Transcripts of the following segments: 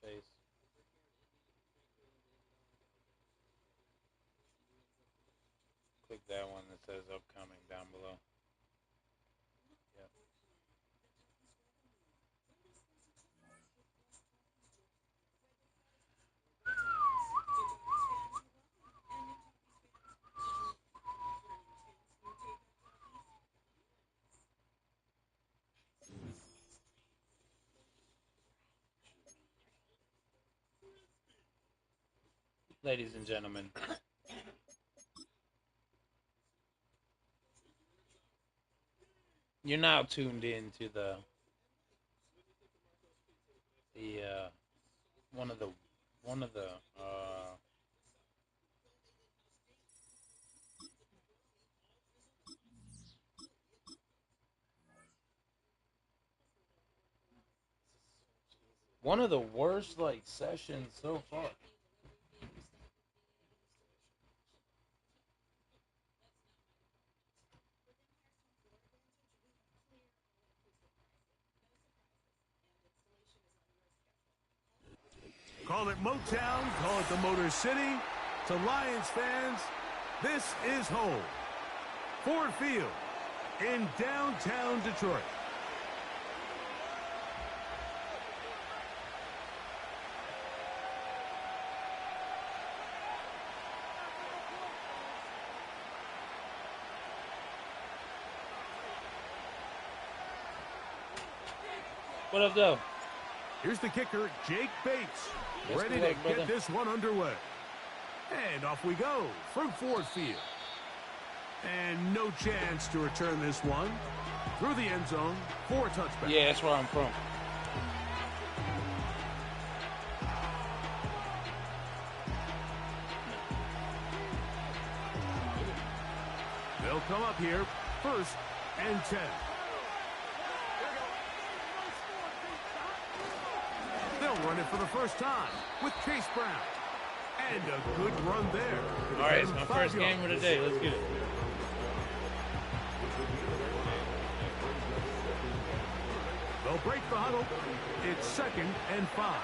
face. Click that one that says upcoming down below. Yep. Ladies and gentlemen, you're now tuned in to the one of the one of the worst like sessions so far. Call it Motown, call it the Motor City. To Lions fans, this is home. Ford Field in downtown Detroit. What up, though? Here's the kicker, Jake Bates, Yes, ready to get this one underway. And off we go from Ford Field. And no chance to return this one. Through the end zone for a touchback. Yeah, that's where I'm from. They'll come up here, 1st and 10. They'll run it for the first time with Chase Brown. And a good run there. All right, it's my first game of the day. Let's get it. They'll break the huddle. It's 2nd and 5.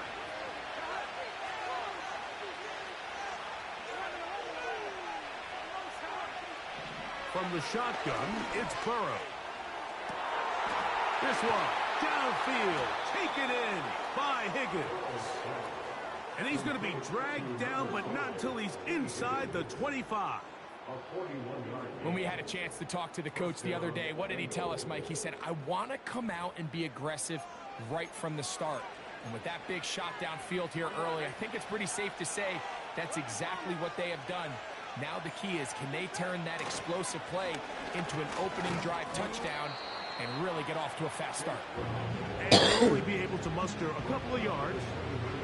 From the shotgun, it's Burrow. This one, downfield, taken in by Higgins. And he's going to be dragged down, but not until he's inside the 25. When we had a chance to talk to the coach the other day, what did he tell us, Mike? He said, I want to come out and be aggressive right from the start. And with that big shot downfield here early, I think it's pretty safe to say that's exactly what they have done. Now the key is, can they turn that explosive play into an opening drive touchdown and really get off to a fast start? And they'll only be able to muster a couple of yards.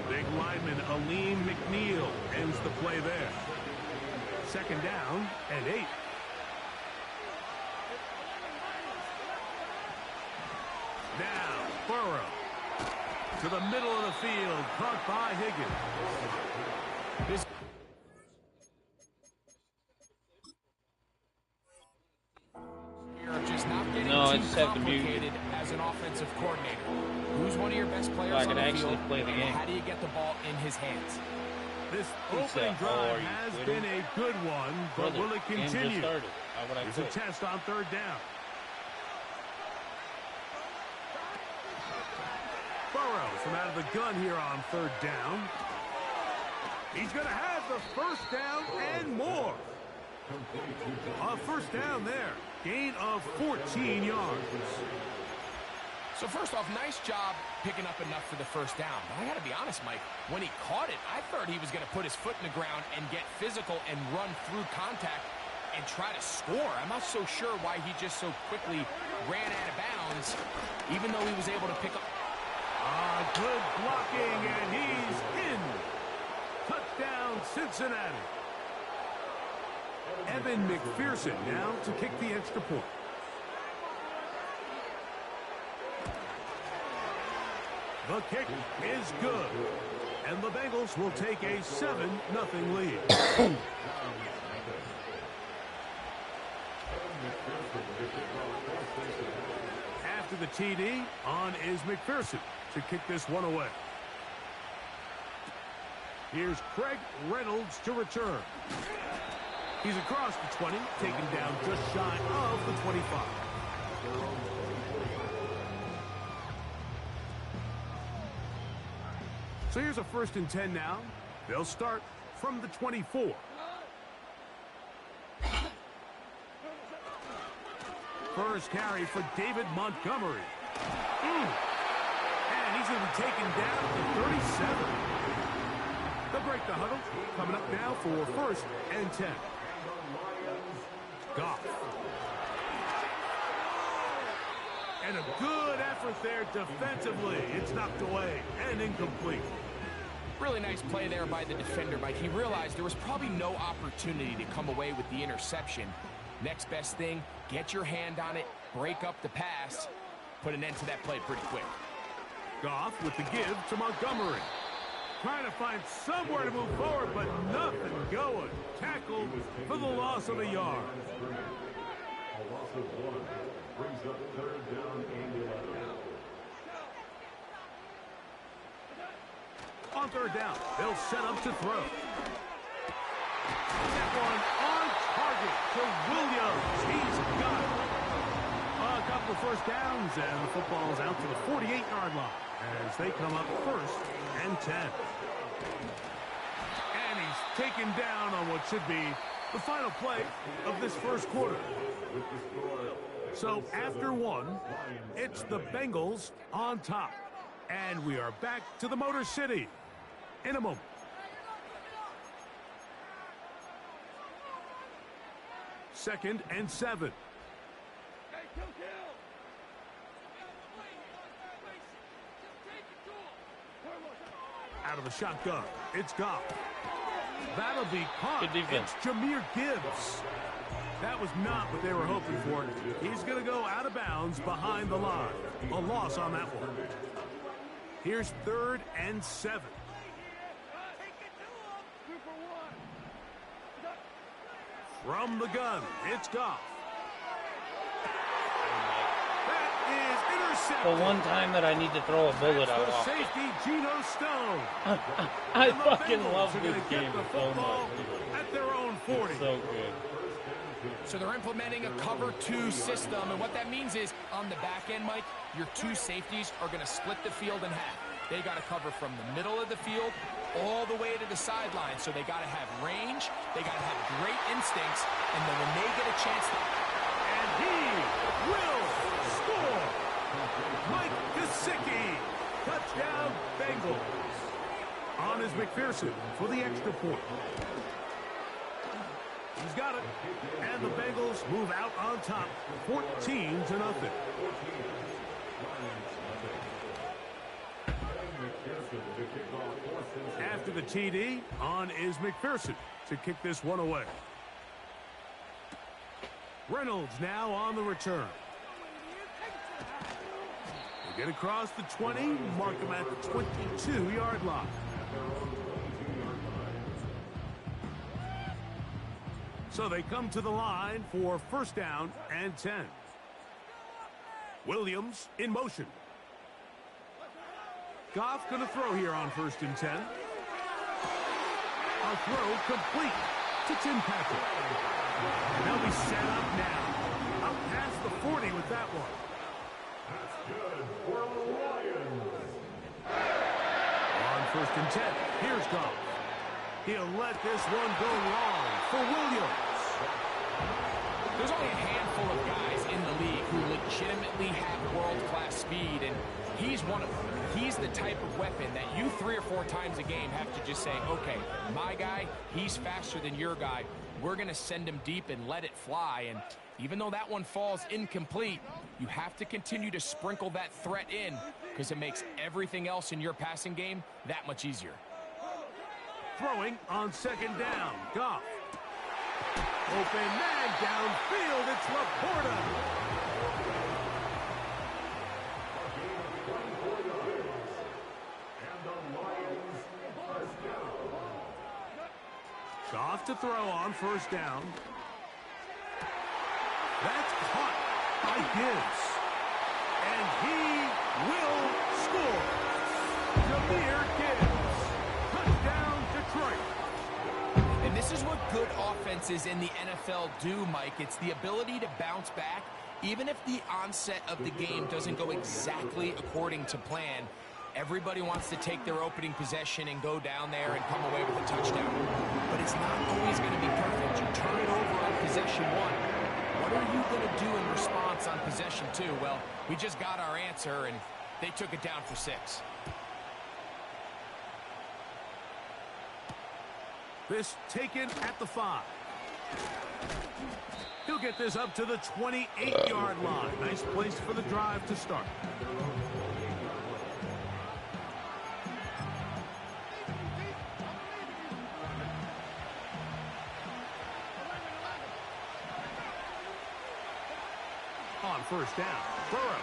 Big lineman Aleem McNeil ends the play there. 2nd down and 8. Now, Burrow. To the middle of the field, caught by Higgins. Just not getting No, I too just have to mute complicated as an offensive coordinator. Who's one of your best players So I on can the actually field? play the game. How do you get the ball in his hands? This What's opening up? drive How are you, has Twitter? been a good one, but Brother, will it game just continue? started. How would I Here's a quit? test on 3rd down. Burrow from out of the gun here on 3rd down. He's going to have the 1st down and more. A 1st down there. Gain of 14 yards. So first off, nice job picking up enough for the 1st down. But I got to be honest, Mike, when he caught it, I thought he was going to put his foot in the ground and get physical and run through contact and try to score. I'm not so sure why he just so quickly ran out of bounds, even though he was able to pick up. Good blocking, and he's in. Touchdown, Cincinnati. Evan McPherson now to kick the extra point. The kick is good. And the Bengals will take a 7-0 lead. After the TD, on is McPherson to kick this one away. Here's Craig Reynolds to return. He's across the 20, taken down just shy of the 25. So here's a 1st and 10 now. They'll start from the 24. First carry for David Montgomery. And he's going to be taken down to 37. They'll break the huddle. Coming up now for 1st and 10. Goff. And a good effort there defensively. It's knocked away and incomplete. Really nice play there by the defender, Mike. He realized there was probably no opportunity to come away with the interception. Next best thing, get your hand on it, break up the pass, put an end to that play pretty quick. Goff with the give to Montgomery. Trying to find somewhere to move forward, but nothing going. Tackled for the loss of a yard. A loss of 1 brings up 3rd down and 11. On 3rd down, they'll set up to throw. That one on target to Williams. He's got it. A couple of 1st downs, and the football's out to the 48-yard line as they come up 1st and 10. And he's taken down on what should be the final play of this 1st quarter. So after 1, it's the Bengals on top. And we are back to the Motor City in a moment. Second and 7. Out of the shotgun, it's Goff. That'll be caught. Good defense. It's Jahmyr Gibbs. That was not what they were hoping for. He's going to go out of bounds behind the line. A loss on that one. Here's 3rd and 7. From the gun, it's Goff. That is intercepted. The one time that I need to throw a bullet out. For safety, Geno Stone. I And the fucking Bengals love are this gonna game get the so football much. at their own 40. So good. So they're implementing a cover 2 system, and what that means is on the back end, Mike, your 2 safeties are going to split the field in half. They got to cover from the middle of the field all the way to the sideline. So they got to have range, they got to have great instincts, and then when they get a chance to... And he will score. Mike Gesicki. Touchdown, Bengals. On is McPherson for the extra point. He's got it. And the Bengals move out on top, 14-0. After the TD, on is McPherson to kick this one away. Reynolds now on the return. They get across the 20, mark him at the 22-yard line. So they come to the line for 1st down and 10. Williams in motion. Goff going to throw here on 1st and 10. A throw complete to Tim Patrick. They'll be set up now. Up past the 40 with that one. That's good for the Lions. On 1st and 10, here's Goff. He'll let this one go long for Williams. There's only a handful of guys in the league who legitimately have world-class speed, and he's one of them. He's the type of weapon that you 3 or 4 times a game have to just say, okay, my guy, he's faster than your guy. We're going to send him deep and let it fly. And even though that one falls incomplete, you have to continue to sprinkle that threat in because it makes everything else in your passing game that much easier. Throwing on 2nd down, Goff. Open man downfield, it's Laporta. Goff to throw on 1st down. That's caught by Gibbs. And he will score. Jahmyr Gibbs. Touchdown, offenses in the NFL do, Mike. It's the ability to bounce back, even if the onset of the game doesn't go exactly according to plan. Everybody wants to take their opening possession and go down there and come away with a touchdown. But it's not always going to be perfect. You turn it over on possession 1. What are you going to do in response on possession 2? Well, we just got our answer, and they took it down for 6. This taken at the 5. He'll get this up to the 28-yard line. Nice place for the drive to start. On first down, Burrow.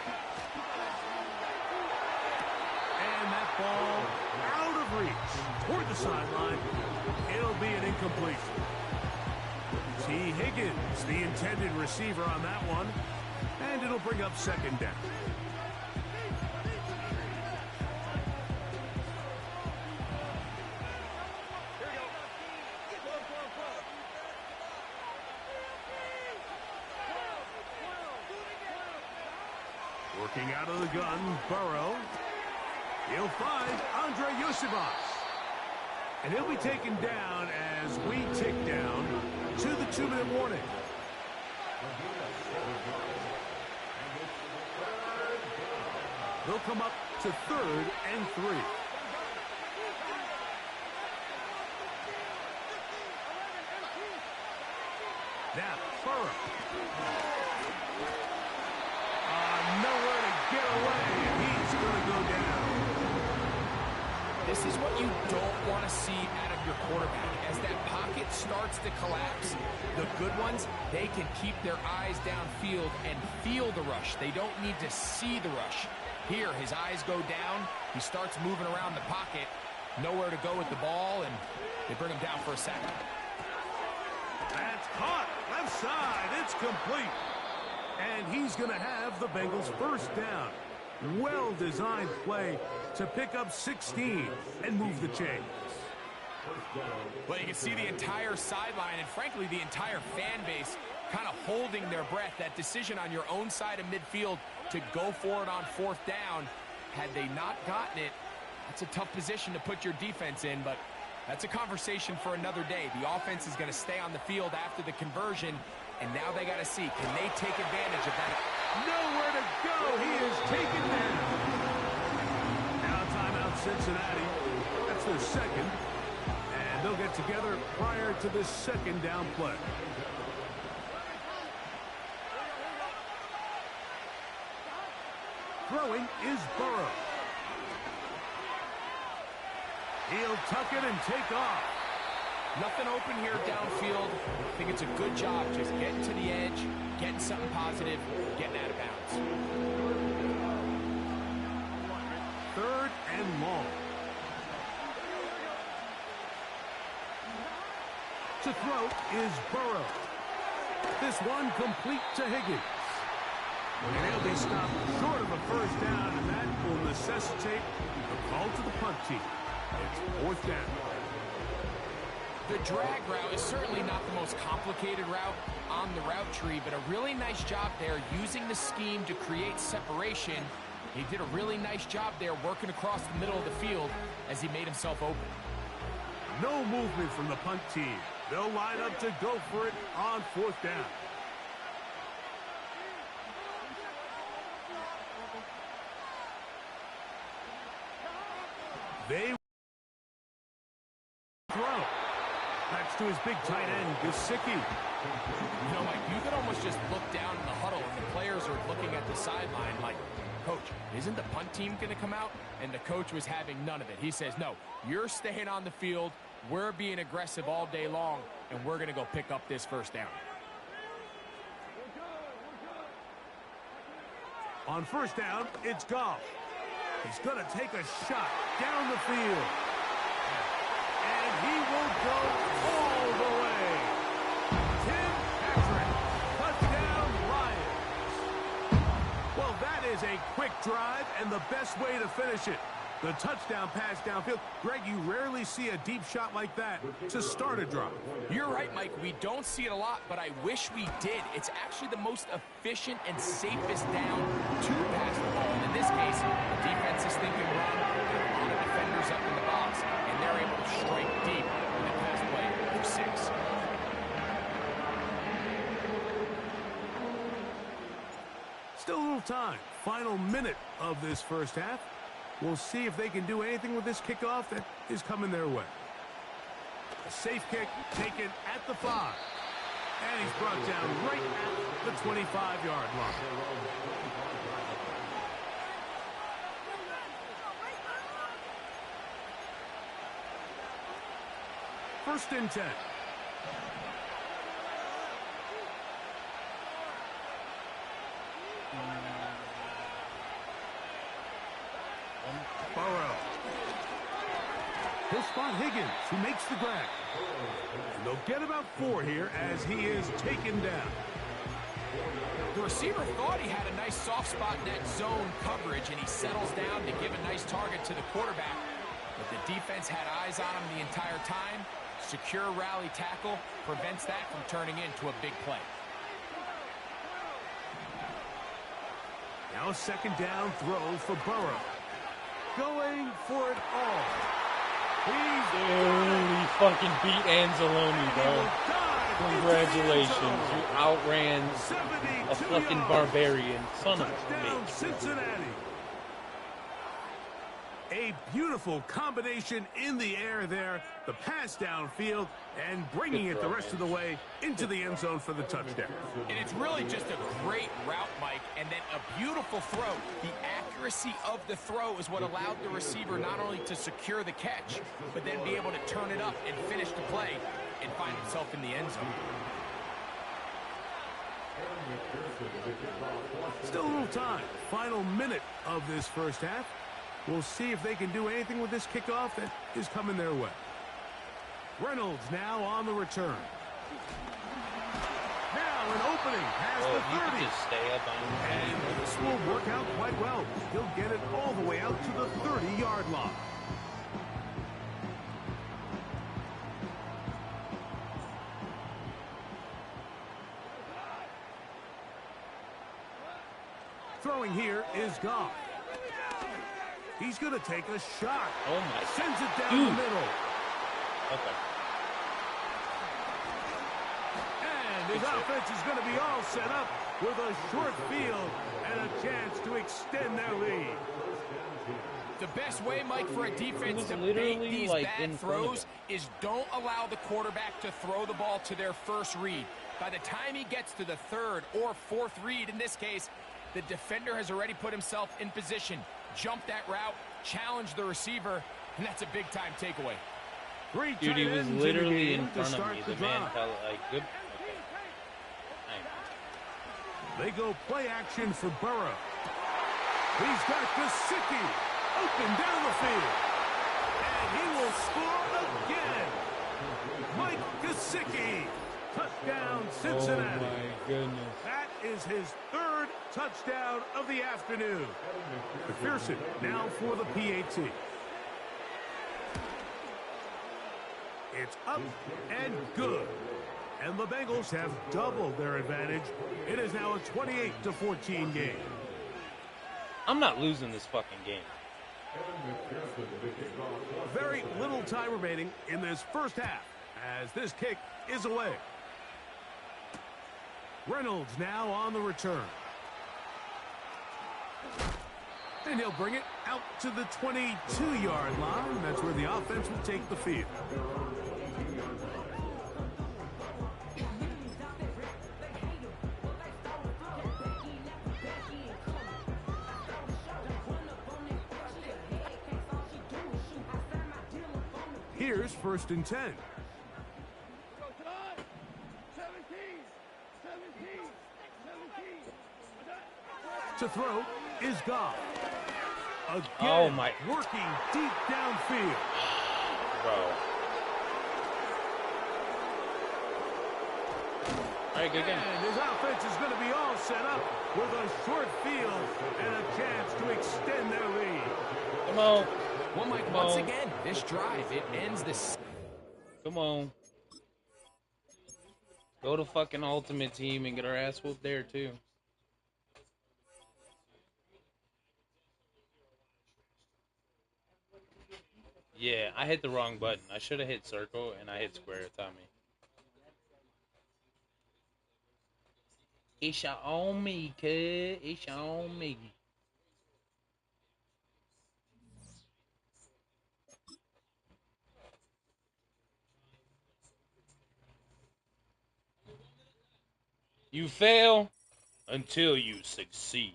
And that ball out of reach toward the sideline. It'll be an incompletion. T. Higgins, the intended receiver on that one. And it'll bring up second down. Working out of the gun, Burrow. He'll find Andre Yosibas. And he'll be taken down as we tick down to the 2-minute warning. They'll come up to 3rd and 3. Now, Burrow. Nowhere to get away, and he's going to go down. This is what you don't want to see out of your quarterback. As that pocket starts to collapse, the good ones, they can keep their eyes downfield and feel the rush. They don't need to see the rush. Here, his eyes go down. He starts moving around the pocket. Nowhere to go with the ball, and they bring him down for a sack. That's caught. Left side. It's complete. And he's going to have the Bengals first down. Well-designed play to pick up 16 and move the chains. Well, you can see the entire sideline and, frankly, the entire fan base kind of holding their breath. That decision on your own side of midfield to go for it on 4th down, had they not gotten it, that's a tough position to put your defense in, but that's a conversation for another day. The offense is going to stay on the field after the conversion, and now they got to see, can they take advantage of that? Nowhere to go. He is taken down. Now timeout Cincinnati. That's their second. And they'll get together prior to this second down play. Throwing is Burrow. He'll tuck it and take off. Nothing open here downfield. I think it's a good job just getting to the edge, getting something positive, getting out of bounds. 3rd and long. To throw is Burrow. This one complete to Higgins. And he'll be stopped short of a first down, and that will necessitate a call to the punt team. It's 4th down. The drag route is certainly not the most complicated route on the route tree, but a really nice job there using the scheme to create separation. He did a really nice job there working across the middle of the field as he made himself open. No movement from the punt team. They'll line up to go for it on 4th down. They throw. That's to his big tight end, Gesicki. You know, Mike, you could almost just look down in the huddle and the players are looking at the sideline like, Coach, isn't the punt team going to come out? And the coach was having none of it. He says, no, you're staying on the field. We're being aggressive all day long, and we're going to go pick up this first down. On first down, it's Goff. He's going to take a shot down the field. And he will go all the way. Tim Patrick, touchdown Lions. Well, that is a quick drive and the best way to finish it. The touchdown pass downfield. Greg, you rarely see a deep shot like that to start a drive. You're right, Mike. We don't see it a lot, but I wish we did. It's actually the most efficient and safest down to pass the ball. And in this case, the defense is thinking run. There are a lot of defenders up in the box, and they're able to strike deep with a pass play for 6. Still a little time. Final minute of this first half. We'll see if they can do anything with this kickoff that is coming their way. A safe kick taken at the 5. And he's brought down right at the 25-yard line. First and 10. Burrow. He'll spot Higgins, who makes the grab. And they'll get about 4 here as he is taken down. The receiver thought he had a nice soft spot in that zone coverage, and he settles down to give a nice target to the quarterback. But the defense had eyes on him the entire time. Secure rally tackle prevents that from turning into a big play. Now a second down throw for Burrow. Going for it all. He fucking beat Anzalone, bro. Congratulations. You outran a fucking barbarian. Son of a bitch. Cincinnati. A beautiful combination in the air there. The pass downfield and bringing it the rest of the way into the end zone for the touchdown. And it's really just a great route, Mike, and then a beautiful throw. The accuracy of the throw is what allowed the receiver not only to secure the catch, but then be able to turn it up and finish the play and find himself in the end zone. Still a little time. Final minute of this first half. We'll see if they can do anything with this kickoff that is coming their way. Reynolds now on the return. Now an opening past the 30. Just stay up on him. And this will work out quite well. He'll get it all the way out to the 30-yard line. Throwing here is Goff. He's going to take a shot. Oh, my. Sends it down the middle. Okay. And his offense is going to be all set up with a short field and a chance to extend their lead. The best way, Mike, for a defense to literally, bait these like, bad throws is don't allow the quarterback to throw the ball to their first read. By the time he gets to the third or fourth read, in this case, the defender has already put himself in position, jumped that route, challenged the receiver, and that's a big-time takeaway. Dude, he was literally in front of me. The man felt like good. Okay. They go play action for Burrow. He's got Gesicki open down the field. And he will score again. Mike Gesicki. Touchdown, Cincinnati. Oh, my goodness. That is his third touchdown of the afternoon. McPherson now for the PAT. It's up and good. And the Bengals have doubled their advantage. It is now a 28-14 game. I'm not losing this fucking game. Very little time remaining in this first half as this kick is away. Reynolds now on the return. And he'll bring it out to the 22-yard line. That's where the offense will take the field. Here's first and 10. To throw is Goff. Again, oh my. Working deep downfield. Bro. All right, good game. And his offense is going to be all set up with a short field and a chance to extend their lead. Come on. Well, Mike, once again, this drive, it ends this. Come on. Go to fucking Ultimate Team and get our ass whooped there, too. Yeah, I hit the wrong button. I should have hit circle, and I hit square, Tommy. It's on me, kid. It's on me. You fail until you succeed.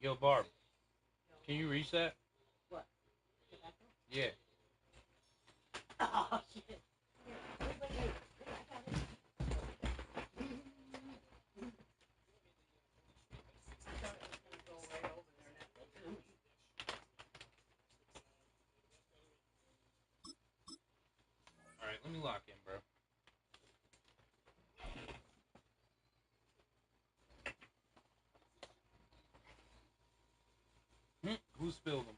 Yo, Barb, can you reset? What? Yeah. Oh, shit. Alright, let me lock in, bro. Who spilled them?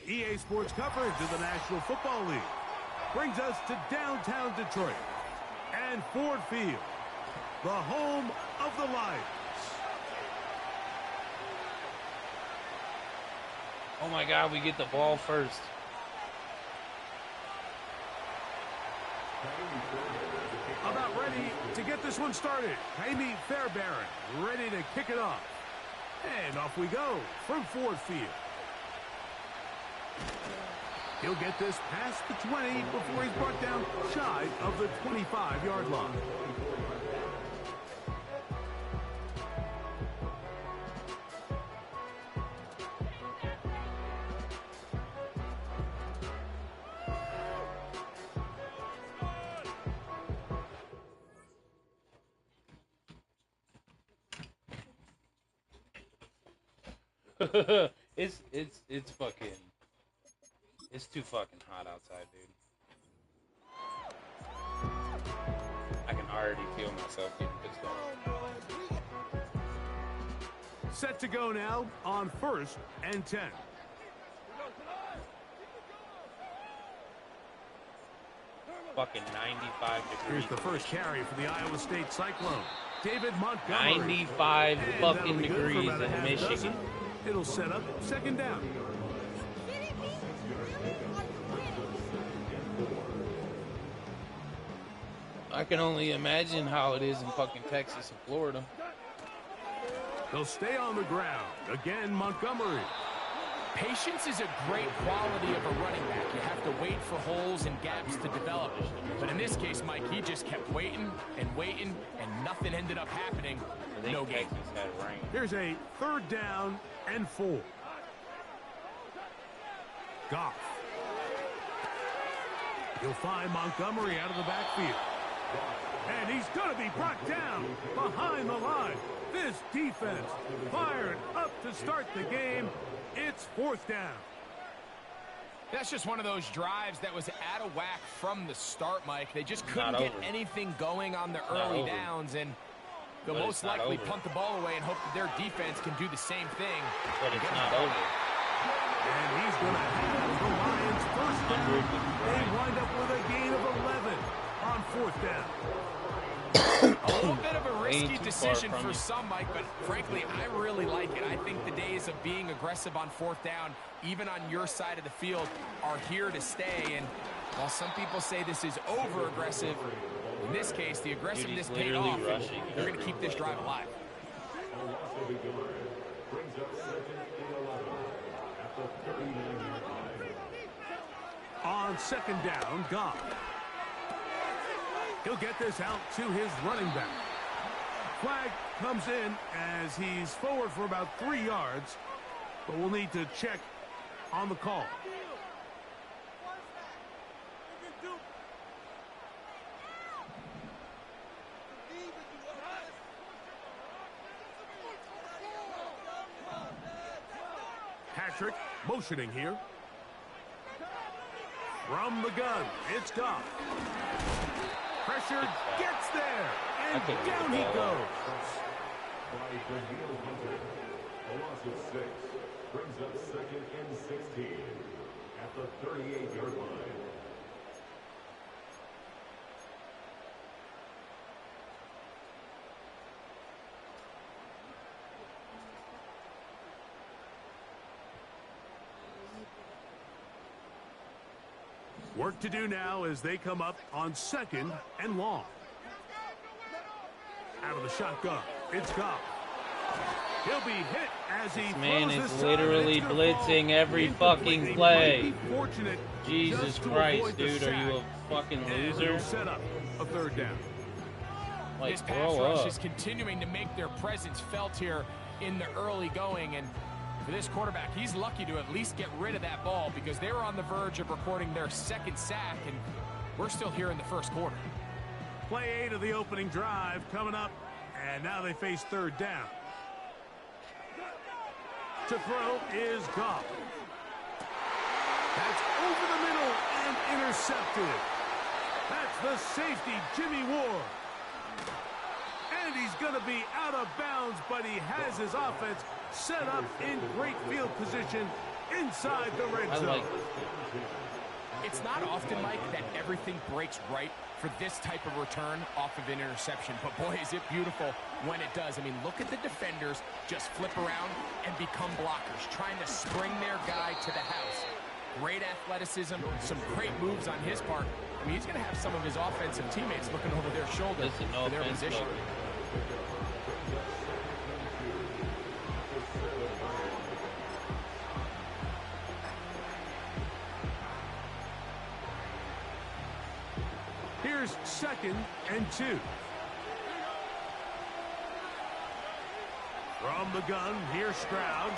EA Sports coverage of the National Football League brings us to downtown Detroit and Ford Field, the home of the Lions. Oh my god, we get the ball first. About ready to get this one started. Jamie Fairbairn ready to kick it off. And off we go from Ford Field. He'll get this past the 20 before he's brought down shy of the 25-yard line. It's fucking, it's too fucking hot outside, dude. I can already feel myself getting pissed off. Set to go now on 1st and 10. Fucking 95 degrees. Here's the first carry for the Iowa State Cyclone. David Montgomery. 95 And fucking that'll be good for degrees about a in half Michigan. dozen. It'll set up 2nd down. I can only imagine how it is in fucking Texas and Florida. They'll stay on the ground. Again, Montgomery. Patience is a great quality of a running back. You have to wait for holes and gaps to develop. But in this case, Mike, he just kept waiting, and nothing ended up happening. No game. Texas had rain. Here's a 3rd down and 4. Goff. You'll find Montgomery out of the backfield. And he's going to be brought down behind the line. This defense fired up to start the game. It's 4th down. That's just one of those drives that was out of whack from the start, Mike. They just couldn't get anything going on the early downs, and they'll most likely punt the ball away and hope that their defense can do the same thing. But it's not over. And he's going to have the Lions 1st down. They wind up with a gain of 11 on 4th down. A little bit of a risky decision for some, Mike, but frankly, I really like it. I think the days of being aggressive on 4th down, even on your side of the field, are here to stay. And while some people say this is over-aggressive, in this case, the aggressiveness paid off. They're going to keep this drive alive. On 2nd down, Goff. He'll get this out to his running back. Flag comes in as he's forward for about 3 yards, but we'll need to check on the call. Patrick motioning here. From the gun, it's Goff. Pressure gets there, and down he goes. A loss of 6 brings up 2nd and 16 at the 38-yard line. Work to do now as they come up on 2nd and long. Out of the shotgun, it's Goff. He'll be hit as he This man throws is this literally time, and it's blitzing gonna every fall fucking incomplete. play. He might be fortunate Jesus just to Christ, avoid the dude, are you a sack. fucking And loser? it'll set up a 3rd down. Like, This pass grow rush up. is continuing to make their presence felt here in the early going, and for this quarterback, he's lucky to at least get rid of that ball because they were on the verge of recording their 2nd sack, and we're still here in the 1st quarter. Play 8 of the opening drive coming up, and now they face 3rd down. To throw is Goff. That's over the middle and intercepted. That's the safety, Jimmy Ward. And he's going to be out of bounds, but he has his offense set up in great field position inside the red zone. It's not often, Mike, that everything breaks right for this type of return off of an interception. But, boy, is it beautiful when it does. I mean, look at the defenders just flip around and become blockers, trying to spring their guy to the house. Great athleticism, some great moves on his part. I mean, he's going to have some of his offensive teammates looking over their shoulder for their position. Here's 2nd and 2. From the gun, here's Stroud.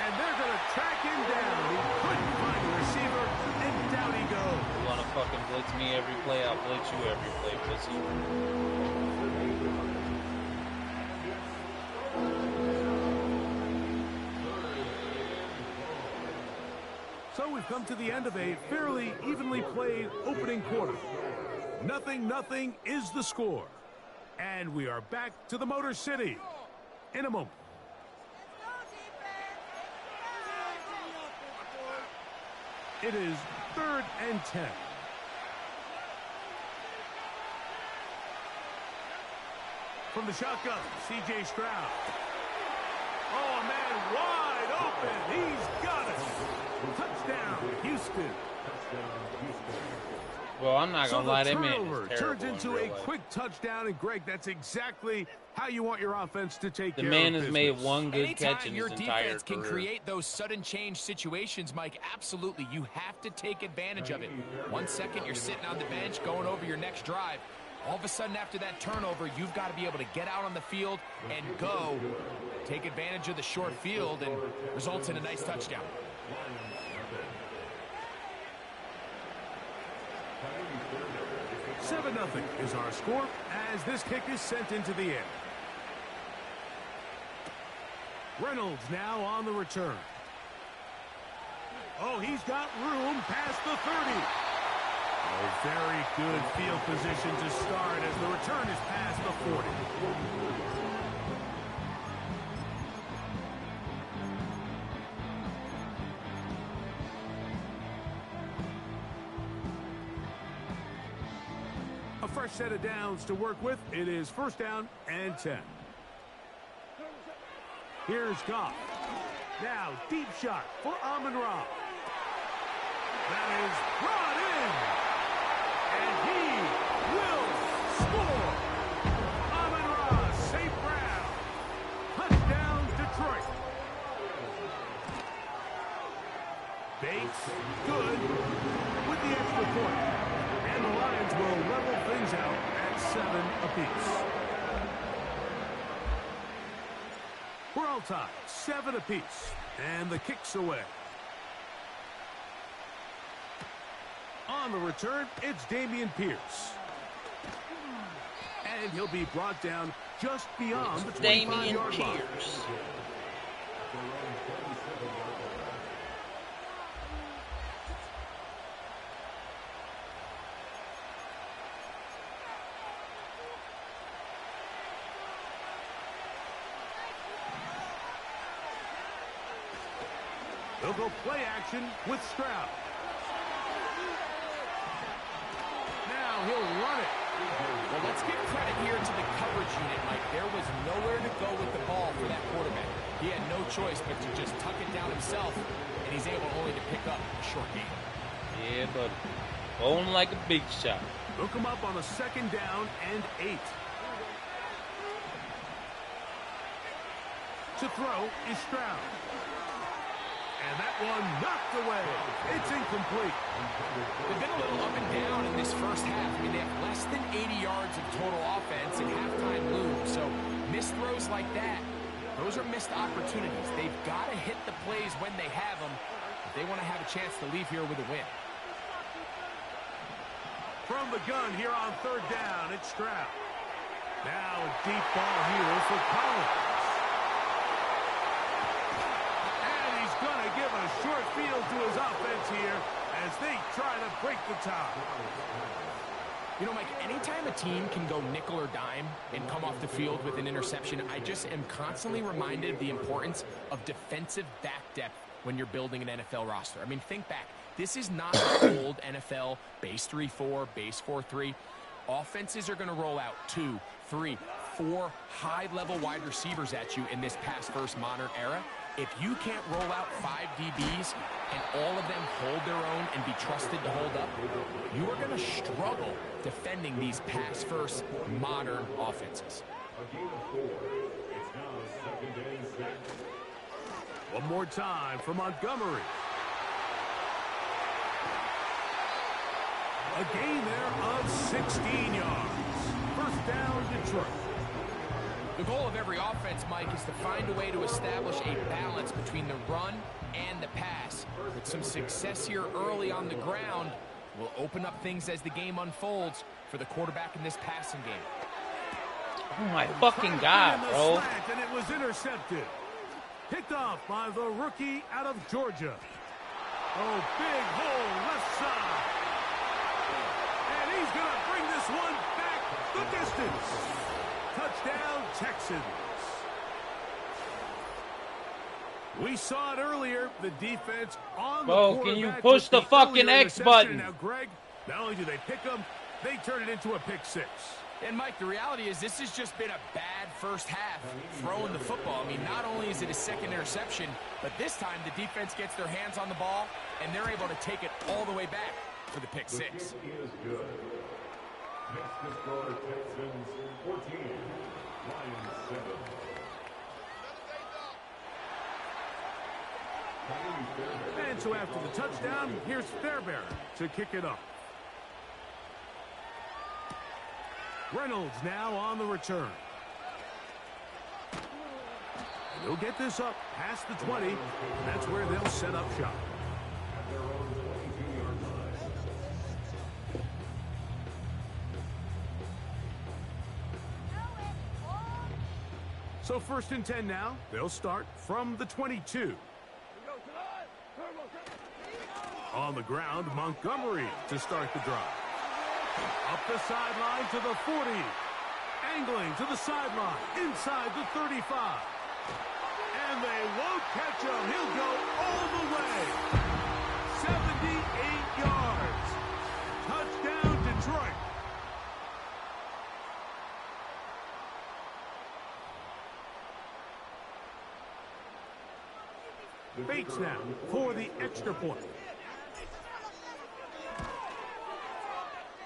And they're going to track him down. He couldn't find the receiver, and down he goes. You want to fucking blitz me every play, I'll blitz you every play, pussy. So we've come to the end of a fairly evenly played opening quarter. 0-0 is the score. And we are back to the Motor City in a moment. It is 3rd and 10. From the shotgun, C.J. Stroud. Oh, man, wide open. He's got it. Touchdown, Houston. Well, I'm not going to lie, that man turnover is terrible turns into a quick touchdown, and Greg, that's exactly how you want your offense to take care of business. The man has made one good catch in his Anytime entire your defense can career. create those sudden change situations, Mike, absolutely, you have to take advantage of it. 1 second, you're sitting on the bench, going over your next drive. All of a sudden, after that turnover, you've got to be able to get out on the field and go, take advantage of the short field, and results in a nice touchdown. 7-0 is our score as this kick is sent into the air. Reynolds now on the return. Oh, he's got room past the 30. A very good field position to start as the return is past the 40. A fresh set of downs to work with. It is 1st down and 10. Here's Goff. Now, deep shot for Amon-Ra. That is brought in. And he will score. Amon-Ra, St. Brown. Touchdown, Detroit. Bates, good with the extra point. And the Lions will level things out at 7 apiece. We're all tied, 7 apiece. And the kick's away. On the return, it's Dameon Pierce. And he'll be brought down just beyond the 25-yard line. Pierce. They'll go play action with Stroud. Now he'll run it. Well, let's give credit here to the coverage unit, Mike. There was nowhere to go with the ball for that quarterback. He had no choice but to just tuck it down himself, and he's able only to pick up a short gain. Yeah, buddy. Going like a big shot. Look him up on a 2nd down and 8. To throw is Stroud. And that one knocked away. It's incomplete. They've been a little up and down in this first half. I mean, they have less than 80 yards of total offense and halftime lose. So missed throws like that, those are missed opportunities. They've got to hit the plays when they have them if they want to have a chance to leave here with a win. From the gun here on 3rd down, it's Stroud. Now a deep ball here for Collins. Going to give a short field to his offense here as they try to break the tie. You know, Mike, anytime a team can go nickel or dime and come off the field with an interception, I just am constantly reminded of the importance of defensive back depth when you're building an NFL roster. I mean, think back. This is not the old NFL base 3-4, base 4-3. Offenses are going to roll out 2, 3, 4 high-level wide receivers at you in this pass-first modern era. If you can't roll out 5 DBs and all of them hold their own and be trusted to hold up, you are going to struggle defending these pass-first modern offenses. A gain of 4. It's now 2nd and 6. One more time for Montgomery. A gain there of 16 yards. 1st down, Detroit. The goal of every offense, Mike, is to find a way to establish a balance between the run and the pass. With some success here early on the ground will open up things as the game unfolds for the quarterback in this passing game. Oh my fucking God, bro. And it was intercepted. Picked off by the rookie out of Georgia. Oh, big hole left side. And he's going to bring this one back the distance. Touchdown, Texans. We saw it earlier. The defense on the quarterback. Can you push the fucking X button? Now, Greg, not only do they pick them, they turn it into a pick 6. And, Mike, the reality is this has just been a bad first half throwing the football. I mean, not only is it a 2nd interception, but this time the defense gets their hands on the ball, and they're able to take it all the way back for the pick 6. The kick is good. Next to score, Texans 14, Lions 7. And so after the touchdown, here's Fairbairn to kick it up. Reynolds now on the return. And they'll get this up past the 20, and that's where they'll set up shop. So 1st and 10 now. They'll start from the 22. On the ground, Montgomery to start the drive. Up the sideline to the 40. Angling to the sideline, inside the 35. And they won't catch him. He'll go all the way. 78 yards. Touchdown, Detroit. Bates now for the extra point.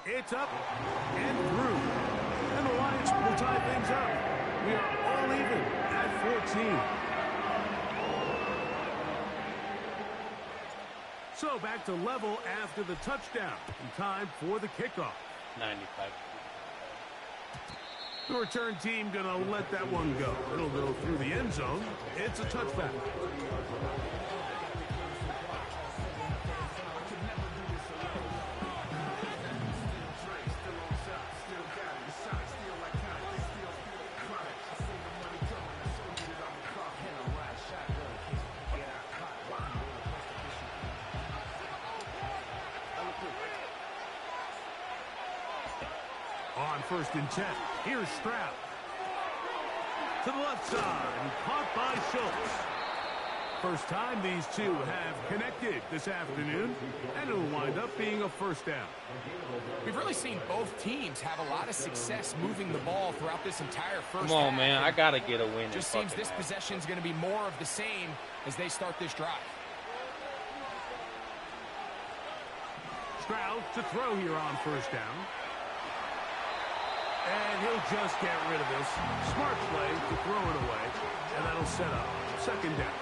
It's up and through. And the Lions will tie things up. We are all even at 14. So back to level after the touchdown. And time for the kickoff. 95. The return team going to let that one go. It'll go through the end zone. It's a touchback. On 1st and 10, here's Stroud. To the left side, and caught by Schultz. First time these two have connected this afternoon, and it'll wind up being a first down. We've really seen both teams have a lot of success moving the ball throughout this entire first Come on, half. man. I got to get a win. Just seems this possession is going to be more of the same as they start this drive. Stroud to throw here on first down. And he'll just get rid of this. Smart play to throw it away, and that'll set up second down.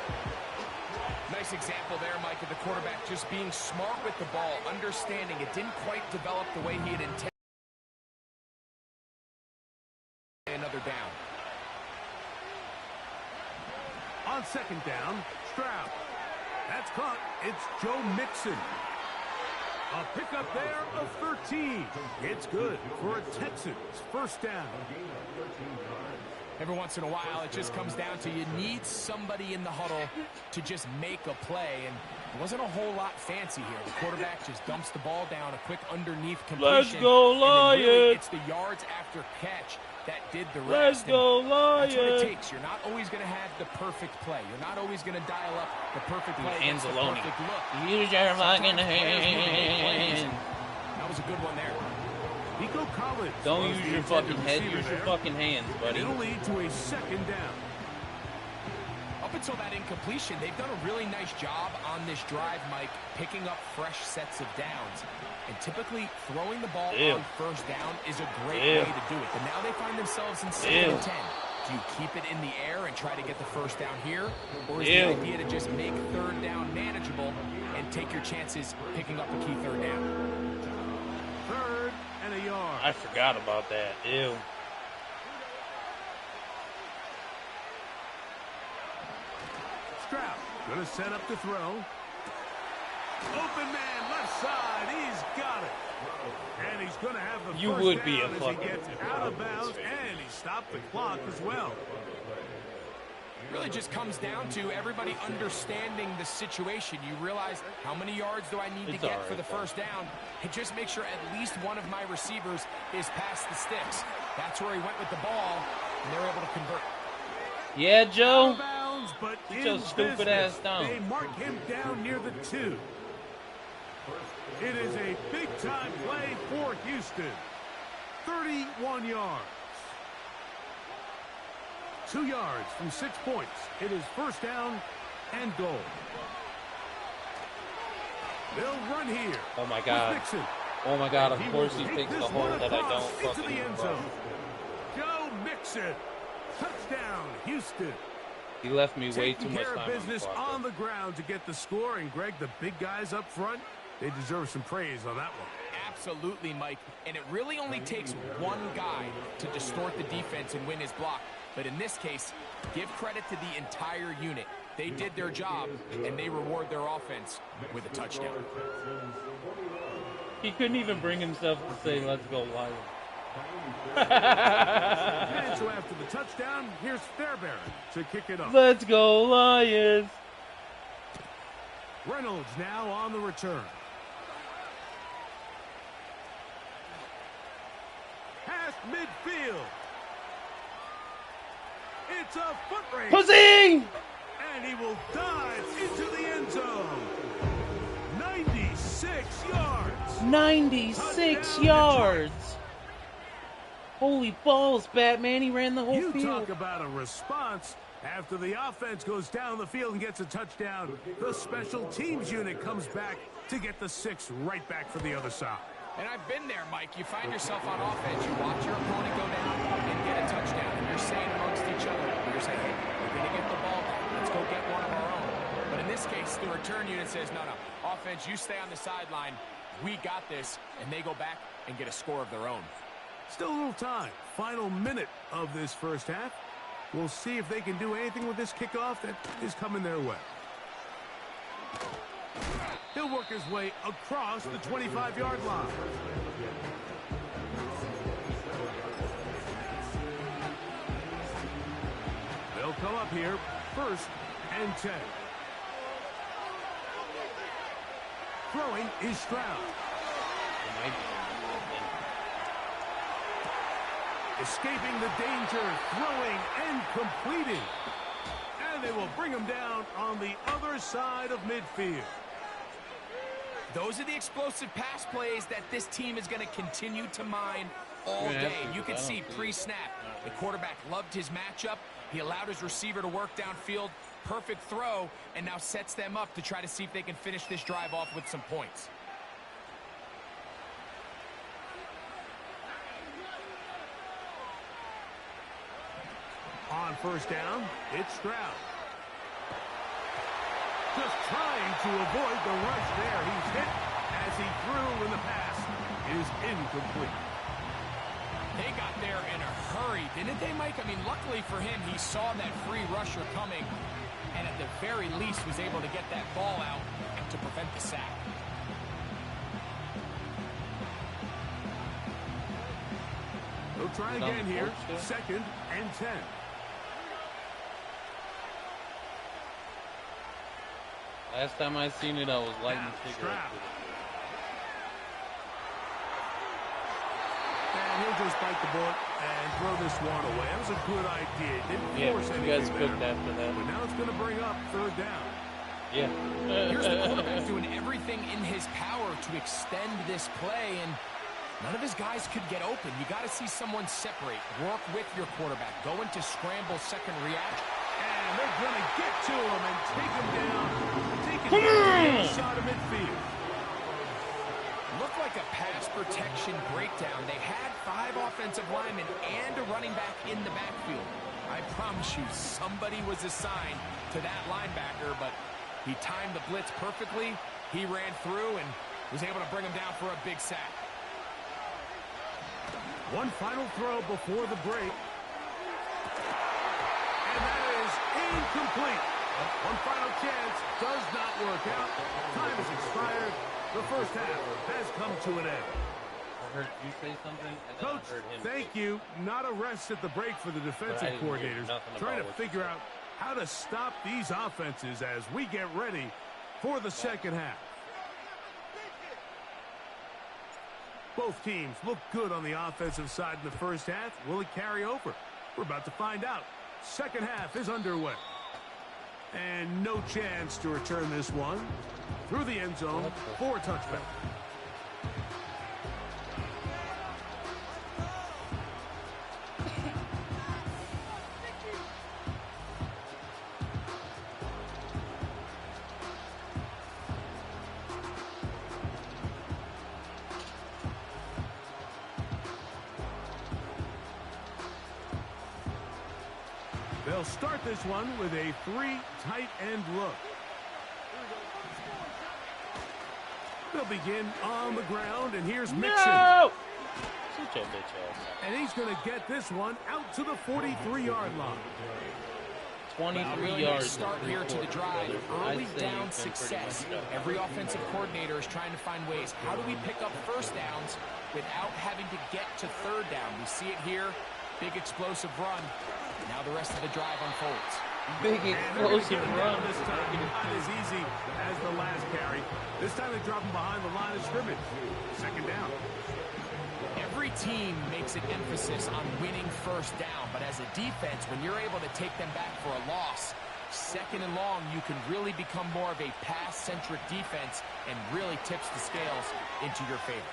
Nice example there, Mike, of the quarterback just being smart with the ball, understanding it didn't quite develop the way he had intended. Another down. On second down, Stroud. That's caught. It's Joe Mixon. A pickup there of 13. It's good for a Texans first down. Every once in a while, it just comes down to you need somebody in the huddle to just make a play, and it wasn't a whole lot fancy here. The quarterback just dumps the ball down, a quick underneath completion. Let's go, Lions! Really, it's the yards after catch that did the rest. Let's go, Lions! That's what it takes. You're not always going to have the perfect play. You're not always going to dial up the perfect play. It's the perfect look. Use your fucking hands. That was a good one there. Nico Collins. Don't use your fucking head. Use your fucking hands, buddy. It'll lead to a second down. Up until that incompletion, they've done a really nice job on this drive, Mike, picking up fresh sets of downs. And typically, throwing the ball on first down is a great way to do it. But now they find themselves in 2nd and 10. Do you keep it in the air and try to get the first down here? Or is the idea to just make third down manageable and take your chances picking up a key third down? Third and a yard. I forgot about that. Ew. Stroud going to set up to throw. Open man, left side. He's got it. And he's going to have the You first would down be a as he fucking gets out of bounds, and he stopped the clock as well. It really just comes down to everybody understanding the situation. You realize how many yards do I need to get for the first down, and just make sure at least one of my receivers is past the sticks. That's where he went with the ball, and they're able to convert. Yeah, Joe. Out of bounds, but Get in your stupid business, ass down. they mark him down near the 2. It is a big-time play for Houston. 31 yards. 2 yards from 6 points. It is first down and goal. They'll run here. Oh, my God. Oh, my God. Of course he takes the hole that I don't into fucking the end zone. Joe Mixon. Touchdown, Houston. He left me way too Taking much care time of business on the ground to get the score. And, Greg, the big guys up front, they deserve some praise on that one. Absolutely, Mike. And it really only takes one guy to distort the defense and win his block. But in this case, give credit to the entire unit. They did their job, and they reward their offense with a touchdown. He couldn't even bring himself to say, let's go, Lions. And so after the touchdown, here's Fairbairn to kick it up. Let's go, Lions. Reynolds now on the return. Past midfield. It's a foot race. Pussy! And he will dive into the end zone. 96 yards. 96 yards. Holy balls, Batman. He ran the whole You field. talk about a response. After the offense goes down the field and gets a touchdown, the special teams unit comes back to get the 6 right back for the other side. And I've been there, Mike. You find yourself on offense, you watch your opponent go down and get a touchdown, and you're saying amongst each other, you're saying, hey, we're going to get the ball back. Let's go get one of our own. But in this case, the return unit says, no, offense, you stay on the sideline. We got this, and they go back and get a score of their own. Still a little time. Final minute of this first half. We'll see if they can do anything with this kickoff that is coming their way. He'll work his way across the 25-yard line. They'll come up here, 1st and 10. Throwing is Stroud. Escaping the danger, throwing and completing. And they will bring him down on the other side of midfield. Those are the explosive pass plays that this team is going to continue to mine all day. You can see pre-snap, the quarterback loved his matchup. He allowed his receiver to work downfield. Perfect throw, and now sets them up to try to see if they can finish this drive off with some points. On first down, it's Stroud. Just trying to avoid the rush there. He's hit as he threw, and the pass is incomplete. They got there in a hurry, didn't they, Mike? I mean, luckily for him, he saw that free rusher coming, and at the very least was able to get that ball out to prevent the sack. They'll try again here. 2nd and 10. Last time I seen it, I was lighting cigarettes. And he'll just bite the bullet and throw this one away. That was a good idea. Didn't force anything. You guys cooked after that. But now it's going to bring up 3rd down. Yeah. Here's the quarterback doing everything in his power to extend this play, and none of his guys could get open. You got to see someone separate. Work with your quarterback. Go into scramble, second reaction. And they're going to get to him and take him down. Take it down inside of midfield. Looked like a pass protection breakdown. They had 5 offensive linemen and a running back in the backfield. I promise you, somebody was assigned to that linebacker, but he timed the blitz perfectly. He ran through and was able to bring him down for a big sack. One final throw before the break. And that is incomplete. One final chance does not work out. Time has expired. The first half has come to an end. I heard you say something, and then Coach, I heard him. thank you. Not a rest at the break for the defensive coordinators. Trying to figure out how to stop these offenses as we get ready for the second half. Both teams look good on the offensive side in the first half. Will it carry over? We're about to find out. Second half is underway. And no chance to return this one through the end zone for a touchback. They'll start this one with a 3 tight end look. They'll begin on the ground, and here's Mixon. No! Such a bitch ass. And he's going to get this one out to the 43-yard line. 23 yards. Start here to the drive. Early down success. Every offensive coordinator is trying to find ways. How do we pick up first downs without having to get to third down? We see it here. Big explosive run. Now the rest of the drive unfolds. Big explosive run. This time, not as easy as the last carry. This time they drop him behind the line of scrimmage. Second down. Every team makes an emphasis on winning first down, but as a defense, when you're able to take them back for a loss, second and long, you can really become more of a pass-centric defense and really tips the scales into your favor.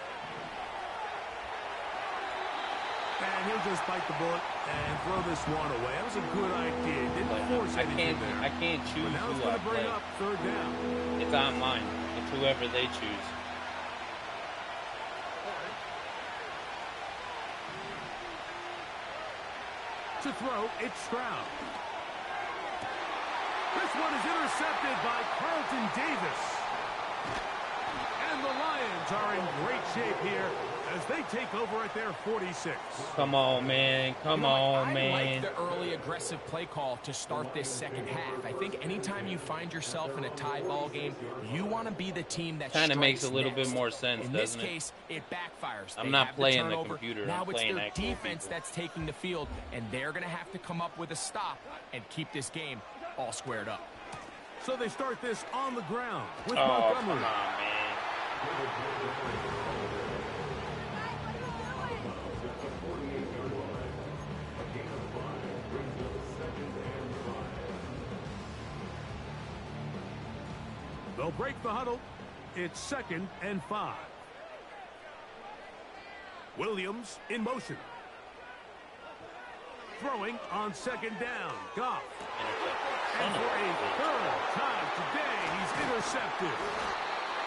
And he'll just bite the bullet and throw this one away. That was a good idea. Didn't force anything there. I can't choose but now it's who going I to bring play. up third down. It's on mine. It's whoever they choose. To throw, it's Stroud. This one is intercepted by Carlton Davis. And the Lions are in great shape here as they take over at their 46. Come on, man. Come on, man. I like the early aggressive play call to start this second half. I think anytime you find yourself in a tie ball game, you want to be the team that Kind of makes a little next. bit more sense, in doesn't this it? case, it backfires. I'm They not have playing the turnover. computer. Now I'm it's playing their actual defense people. that's taking the field, and they're going to have to come up with a stop and keep this game all squared up. So they start this on the ground with Oh, Montgomery. come on, man. They'll break the huddle. It's 2nd and 5. Williams in motion. Throwing on 2nd down. Goff. And for a 3rd time today, he's intercepted.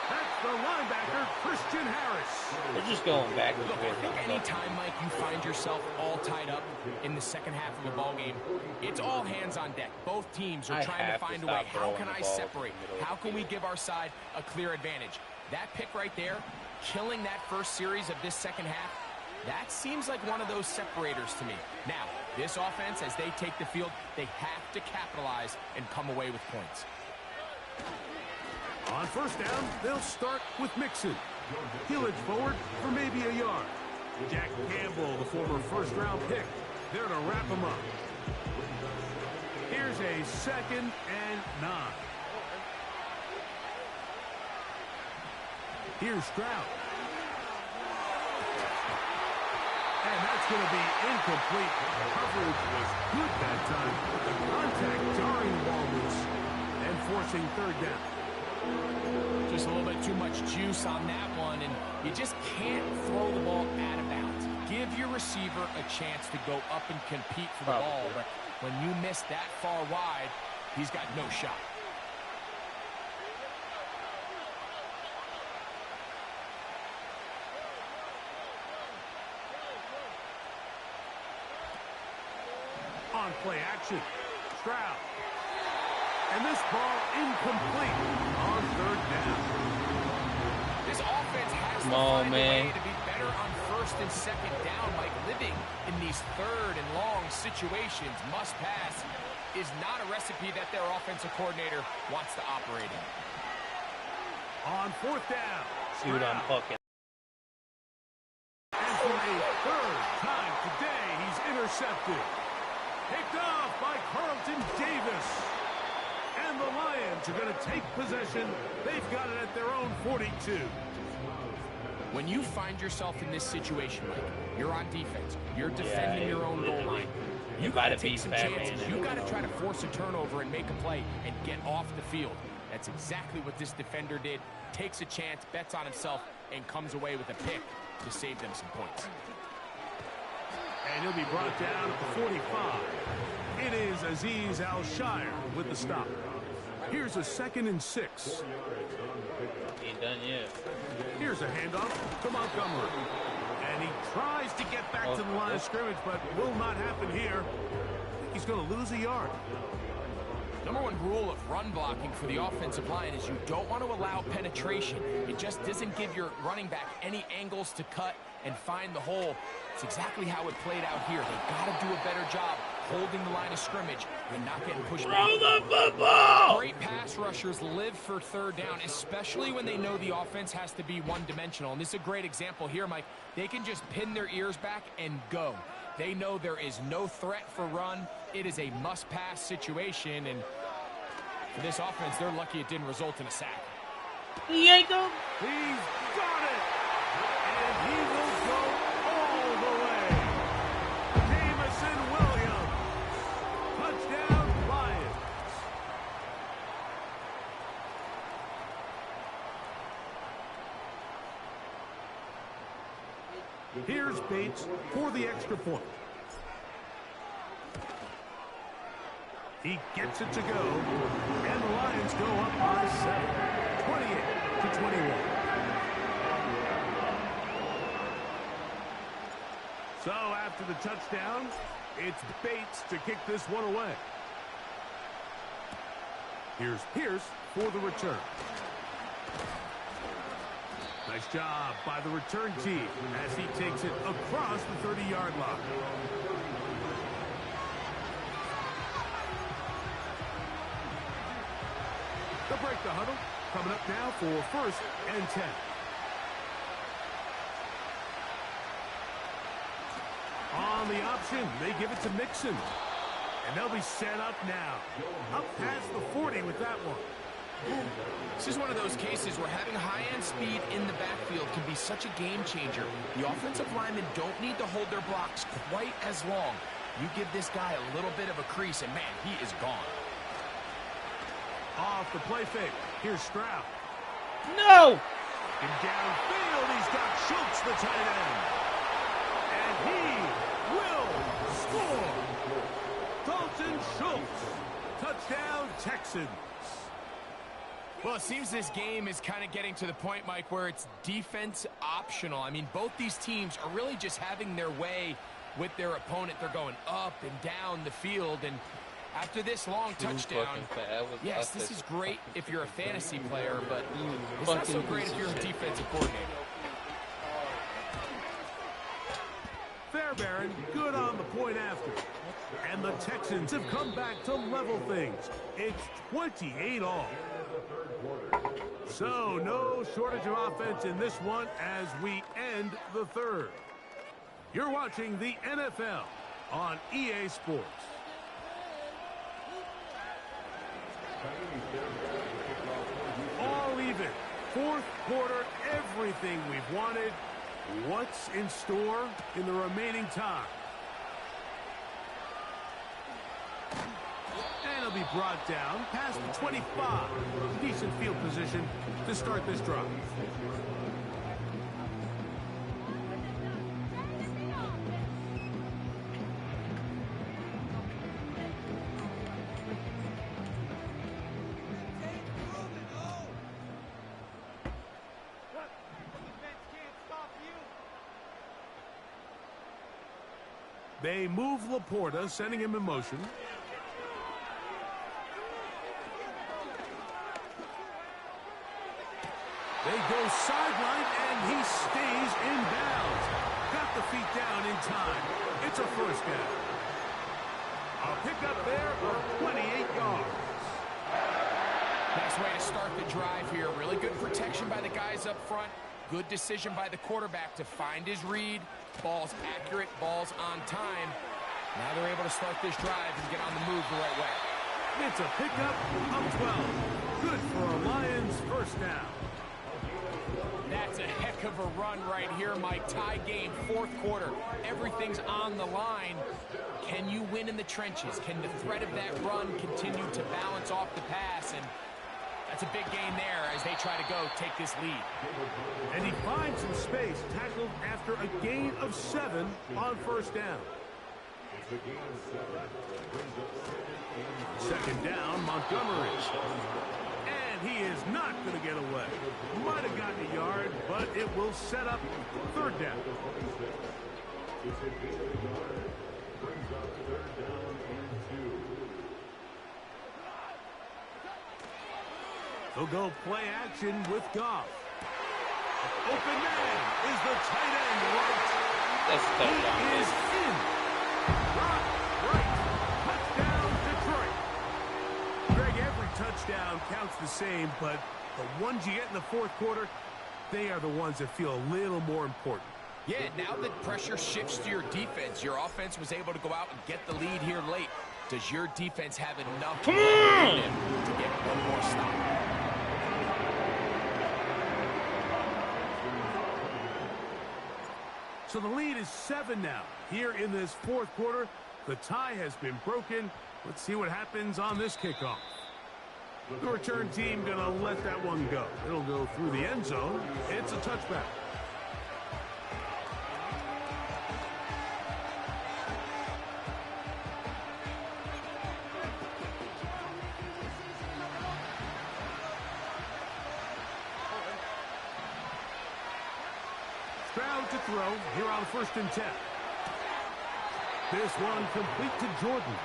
That's the linebacker, Christian Harris. They're just going backwards. Look, I think anytime, Mike, you find yourself all tied up in the second half of a ball game, it's all hands on deck. Both teams are trying to find a way. How can I separate? How can we give our side a clear advantage? That pick right there, killing that first series of this second half, that seems like one of those separators to me. Now, this offense, as they take the field, they have to capitalize and come away with points. On 1st down, they'll start with Mixon. He'll edge forward for maybe a yard. Jack Campbell, the former 1st-round pick, there to wrap him up. Here's a 2nd and 9. Here's Stroud. And that's going to be incomplete. Coverage was good that time. The contact jarring the ball loose and forcing 3rd down. Just a little bit too much juice on that one, and you just can't throw the ball out of bounds. Give your receiver a chance to go up and compete for the ball, but when you miss that far wide, he's got no shot. On play action, Stroud. And this ball incomplete on 3rd down. This offense has to find a way to be better on 1st and 2nd down. Like living in these 3rd and long situations, must pass is not a recipe that their offensive coordinator wants to operate in. On 4th down, Dude, I'm fucking. And for a 3rd time today, he's intercepted. Picked off by Carlton Davis. And the Lions are going to take possession. They've got it at their own 42. When you find yourself in this situation, Mike, you're on defense. You're defending your own goal line. You got to take some chances. You got to try to force a turnover and make a play and get off the field. That's exactly what this defender did. Takes a chance, bets on himself, and comes away with a pick to save them some points. And he'll be brought down at the 45. It is Azeez Al-Shire with the stop. Here's a 2nd and 6. Ain't done yet. Here's a handoff to Montgomery. And he tries to get back to the line of scrimmage, but will not happen here. I think he's going to lose a yard. Number one rule of run blocking for the offensive line is you don't want to allow penetration. It just doesn't give your running back any angles to cut and find the hole. It's exactly how it played out here. They got to do a better job holding the line of scrimmage and not getting pushed back. Throw the football! Great pass rushers live for 3rd down, especially when they know the offense has to be one-dimensional. And this is a great example here, Mike. They can just pin their ears back and go. They know there is no threat for run. It is a must-pass situation, and for this offense, they're lucky it didn't result in a sack. Yank him! He's got it! And he will go all the way. Jamison Williams. Touchdown, Lions. Here's Bates for the extra point. He gets it to go, and the Lions go up by 7, 28-21. So after the touchdown, it's Bates to kick this one away. Here's Pierce for the return. Nice job by the return team as he takes it across the 30-yard line. They'll break the huddle. Coming up now for 1st and 10. On the option, they give it to Mixon. And they'll be set up now. Up past the 40 with that one. This is one of those cases where having high-end speed in the backfield can be such a game changer. The offensive linemen don't need to hold their blocks quite as long. You give this guy a little bit of a crease, and man, he is gone. Off the play fake. Here's Stroud. No! And downfield, he's got Schultz, the tight end. And he will score. Dalton Schultz. Touchdown, Texans. Well, it seems this game is kind of getting to the point, Mike, where it's defense optional. I mean, both these teams are really just having their way with their opponent. They're going up and down the field, and after this long touchdown, yes, this is great if you're a fantasy player, but it's not so great if you're a defensive coordinator. Fairbairn, good on the point after. And the Texans have come back to level things. It's 28-all. So, no shortage of offense in this one as we end the third. You're watching the NFL on EA Sports. All even. Fourth quarter, everything we've wanted. What's in store in the remaining time? And it'll be brought down past the 25. Decent field position to start this drive. They move Laporta, sending him in motion. They go sideline, and he stays in bounds. Got the feet down in time. It's a first down. A pickup there of 28 yards. Nice way to start the drive here. Really good protection by the guys up front. Good decision by the quarterback to find his read. Ball's accurate, ball's on time. Now they're able to start this drive and get on the move the right way. It's a pickup of 12. Good for a Lions first down. That's a heck of a run right here, Mike. Tie game, fourth quarter. Everything's on the line. Can you win in the trenches? Can the threat of that run continue to balance off the pass? And that's a big gain there as they try to go take this lead. And he finds some space, tackled after a gain of 7 on first down. Second down, Montgomery. And he is not going to get away. Might have gotten a yard, but it will set up third down. They'll go play action with Goff. Open man is the tight end right. That's a touchdown. He is in. Right. Touchdown, Detroit. Greg, every touchdown counts the same, but the ones you get in the fourth quarter, they are the ones that feel a little more important. Yeah, now that pressure shifts to your defense, your offense was able to go out and get the lead here late. Does your defense have enough to get one more stop? So the lead is 7 now. Here in this fourth quarter, the tie has been broken. Let's see what happens on this kickoff. The return team going to let that one go. It'll go through the end zone. It's a touchback. Stroud to throw here on 1st and 10. This one complete to Jordan.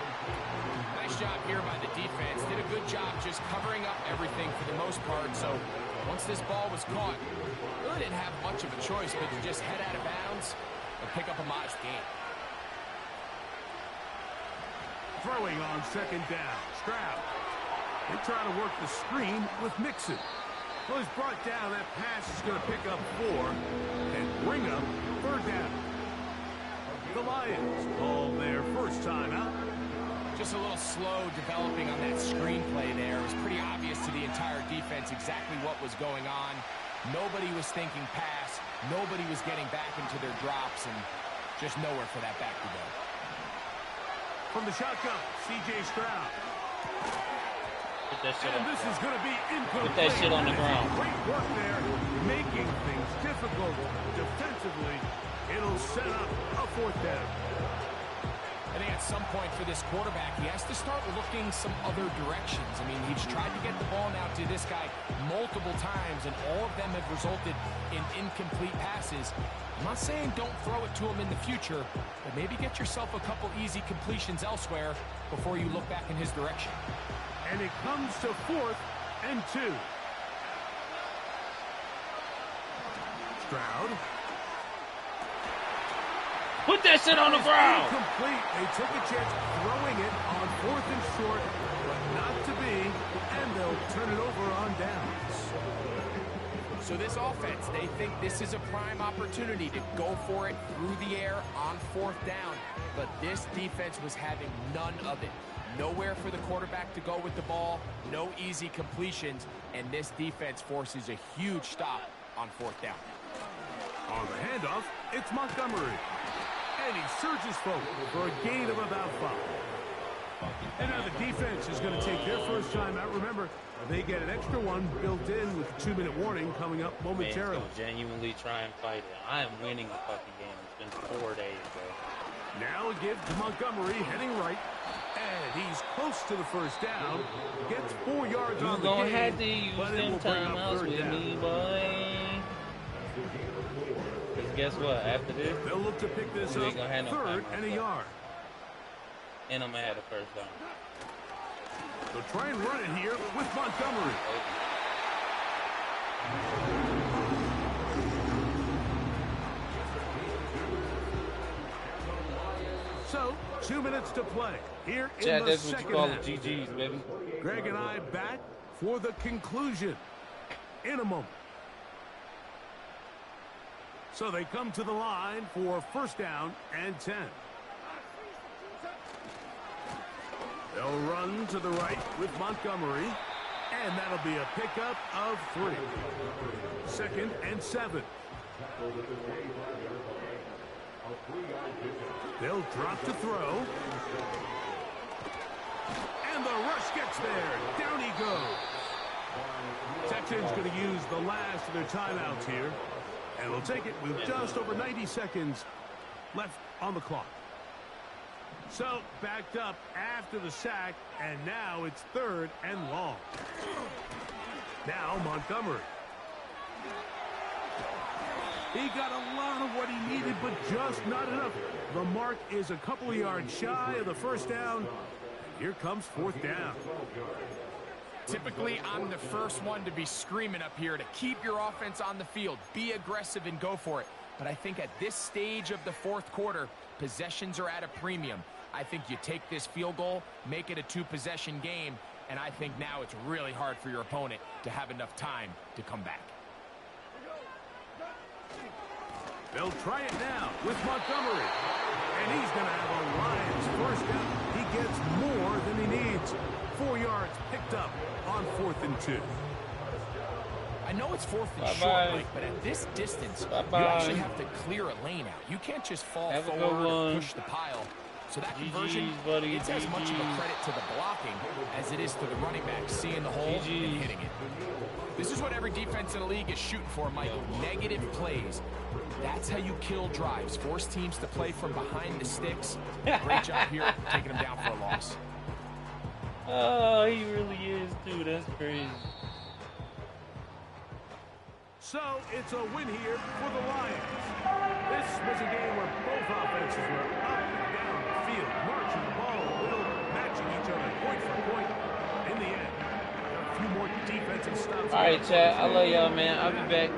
Nice job here by the defense. Did a good job just covering up everything for the most part. So once this ball was caught, really didn't have much of a choice but to just head out of bounds and pick up a modest gain. Throwing on 2nd down. Stroud. They try to work the screen with Mixon. Well, he's brought down. That pass is going to pick up 4 and bring up 3rd down. The Lions call their first time out. Just a little slow developing on that screenplay there. It was pretty obvious to the entire defense exactly what was going on. Nobody was thinking pass. Nobody was getting back into their drops, and just nowhere for that back to go. From the shotgun, C.J. Stroud. Put that shit And on the this is ground. going to be incomplete. Put that shit on the ground. Great work there, making things difficult defensively. It'll set up a fourth down. I think at some point for this quarterback, he has to start looking some other directions. I mean, he's tried to get the ball now to this guy multiple times, and all of them have resulted in incomplete passes. I'm not saying don't throw it to him in the future, but maybe get yourself a couple easy completions elsewhere before you look back in his direction. And it comes to 4th and 2. Stroud. Put that shit on the ground. Incomplete. They took a chance throwing it on 4th and short, but not to be, and they'll turn it over on downs. So this offense, they think this is a prime opportunity to go for it through the air on 4th down, but this defense was having none of it. Nowhere for the quarterback to go with the ball, no easy completions, and this defense forces a huge stop on 4th down. On the handoff, it's Montgomery. And he surges forward for a gain of about 5. And now the defense is going to take their first time out. Remember, they get an extra one built in with the 2-minute warning coming up momentarily. Man's gonna genuinely try and fight it. I am winning the fucking game. It's been 4 days, bro. Now a give to Montgomery, heading right. And he's close to the first down. Gets 4 yards on the You gonna game, have to use but it them will bring up timeouts 3rd with down. me, boy. Because guess what? After this, They'll look to pick this you up ain't gonna have no 3rd timeouts and a left. yard. And I'm gonna have the first down. They'll try and run it here with Montgomery. So, 2 minutes to play here in Chad, the that's what you second call half. it, GG's, baby. Greg and I back for the conclusion in a moment. So they come to the line for 1st down and 10. They'll run to the right with Montgomery, and that'll be a pickup of 3. 2nd and 7. They'll drop to throw. And the rush gets there. Down he goes. Texans going to use the last of their timeouts here. And we'll take it with just over 90 seconds left on the clock. So, backed up after the sack, and now it's 3rd and long. Now, Montgomery. He got a lot of what he needed, but just not enough. The mark is a couple of yards shy of the first down. Here comes 4th down. Typically, I'm the first one to be screaming up here to keep your offense on the field, be aggressive and go for it. But I think at this stage of the 4th quarter, possessions are at a premium. I think you take this field goal, make it a 2-possession game, and I think now it's really hard for your opponent to have enough time to come back. They'll try it now with Montgomery. And he's going to have a Lions first down. He gets more than he needs. 4 yards picked up on 4th and 2. I know it's 4th and Bye-bye. short, Mike, but at this distance, Bye-bye. you actually have to clear a lane out. You can't just fall Have a good forward or one. push the pile. So that conversion, GG's, buddy. it's as much of a GG's. credit to the blocking as it is to the running back seeing the hole and GG's. hitting it. This is what every defense in the league is shooting for, Mike. Negative plays. That's how you kill drives. Force teams to play from behind the sticks. Great job here, taking them down for a loss. Oh, he really is, dude. That's crazy. So it's a win here for the Lions. This was a game where both offenses were up and down the field, marching the ball a little, matching each other point for point. In the end, a few more defensive stops. All right, chat. I love y'all, man. I'll be back.